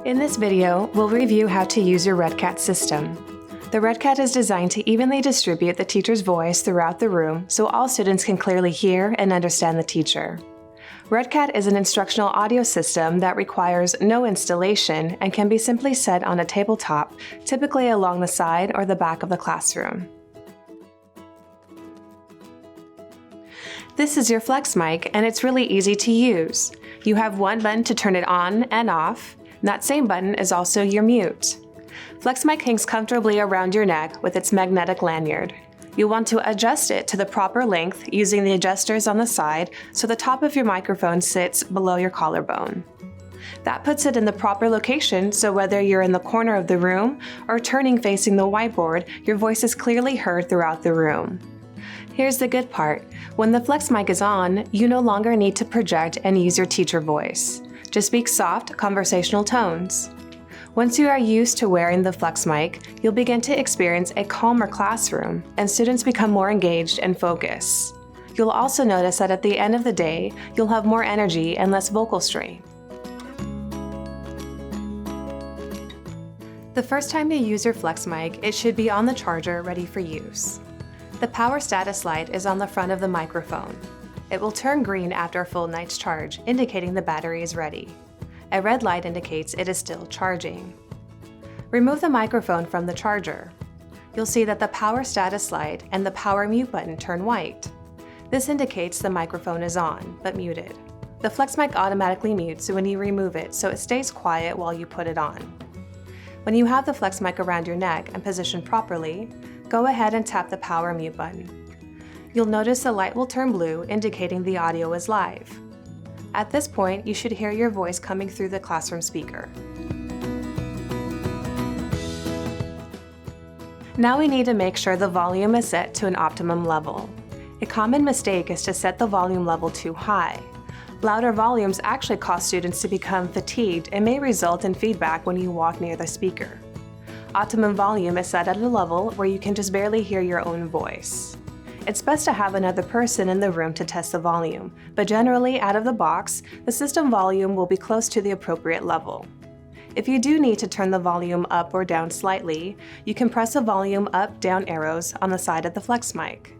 In this video, we'll review how to use your Redcat system. The Redcat is designed to evenly distribute the teacher's voice throughout the room so all students can clearly hear and understand the teacher. Redcat is an instructional audio system that requires no installation and can be simply set on a tabletop, typically along the side or the back of the classroom. This is your Flexmike, and it's really easy to use. You have one button to turn it on and off. That same button is also your mute. Flexmike hangs comfortably around your neck with its magnetic lanyard. You'll want to adjust it to the proper length using the adjusters on the side so the top of your microphone sits below your collarbone. That puts it in the proper location, so whether you're in the corner of the room or turning facing the whiteboard, your voice is clearly heard throughout the room. Here's the good part. When the Flexmike is on, you no longer need to project and use your teacher voice. Just speak soft, conversational tones. Once you are used to wearing the Flexmike, you'll begin to experience a calmer classroom, and students become more engaged and focused. You'll also notice that at the end of the day, you'll have more energy and less vocal strain. The first time you use your Flexmike, it should be on the charger ready for use. The power status light is on the front of the microphone. It will turn green after a full night's charge, indicating the battery is ready. A red light indicates it is still charging. Remove the microphone from the charger. You'll see that the power status light and the power mute button turn white. This indicates the microphone is on, but muted. The Flexmike automatically mutes when you remove it, so it stays quiet while you put it on. When you have the Flexmike around your neck and positioned properly, go ahead and tap the power mute button. You'll notice the light will turn blue, indicating the audio is live. At this point, you should hear your voice coming through the classroom speaker. Now we need to make sure the volume is set to an optimum level. A common mistake is to set the volume level too high. Louder volumes actually cause students to become fatigued and may result in feedback when you walk near the speaker. Optimum volume is set at a level where you can just barely hear your own voice. It's best to have another person in the room to test the volume, but generally out of the box, the system volume will be close to the appropriate level. If you do need to turn the volume up or down slightly, you can press the volume up-down arrows on the side of the Flexmike.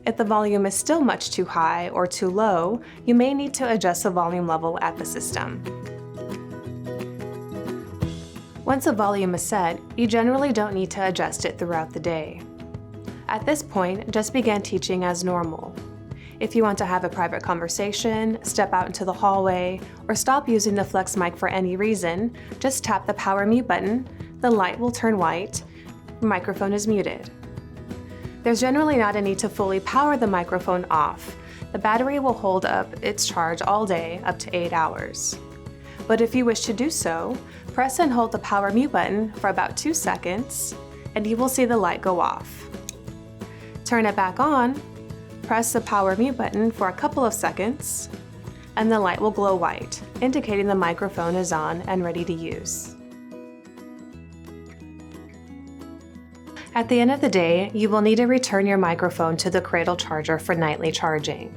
If the volume is still much too high or too low, you may need to adjust the volume level at the system. Once the volume is set, you generally don't need to adjust it throughout the day. At this point, just begin teaching as normal. If you want to have a private conversation, step out into the hallway, or stop using the Flexmike for any reason, just tap the power mute button, the light will turn white, your microphone is muted. There's generally not a need to fully power the microphone off. The battery will hold up its charge all day, up to 8 hours. But if you wish to do so, press and hold the power mute button for about 2 seconds, and you will see the light go off. Turn it back on, press the power mute button for a couple of seconds, and the light will glow white, indicating the microphone is on and ready to use. At the end of the day, you will need to return your microphone to the cradle charger for nightly charging.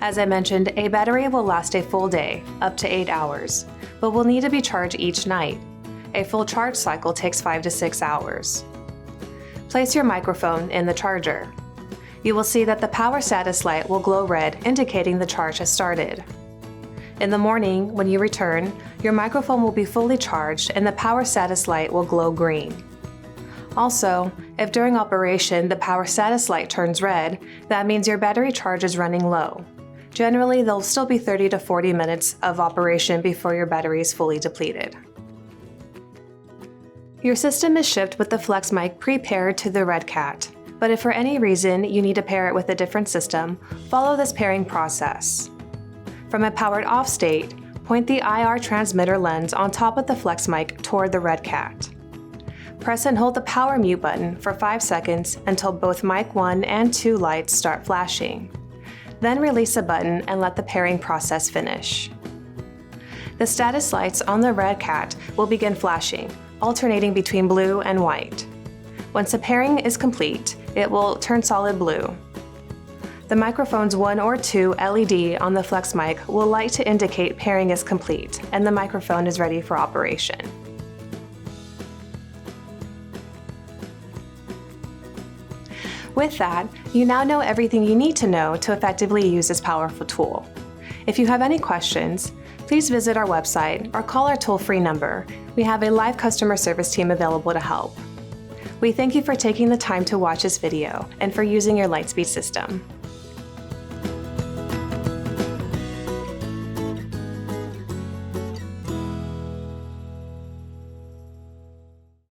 As I mentioned, a battery will last a full day, up to 8 hours, but will need to be charged each night. A full charge cycle takes 5 to 6 hours. Place your microphone in the charger. You will see that the power status light will glow red, indicating the charge has started. In the morning, when you return, your microphone will be fully charged and the power status light will glow green. Also, if during operation the power status light turns red, that means your battery charge is running low. Generally, there'll still be 30 to 40 minutes of operation before your battery is fully depleted. Your system is shipped with the Flexmike pre-paired to the Redcat, but if for any reason you need to pair it with a different system, follow this pairing process. From a powered off state, point the IR transmitter lens on top of the Flexmike toward the Redcat. Press and hold the power mute button for 5 seconds until both mic 1 and 2 lights start flashing. Then release the button and let the pairing process finish. The status lights on the Redcat will begin flashing, alternating between blue and white. Once the pairing is complete, it will turn solid blue. The microphone's 1 or 2 LED on the Flexmike will light to indicate pairing is complete and the microphone is ready for operation. With that, you now know everything you need to know to effectively use this powerful tool. If you have any questions, please visit our website or call our toll-free number. We have a live customer service team available to help. We thank you for taking the time to watch this video and for using your Lightspeed system.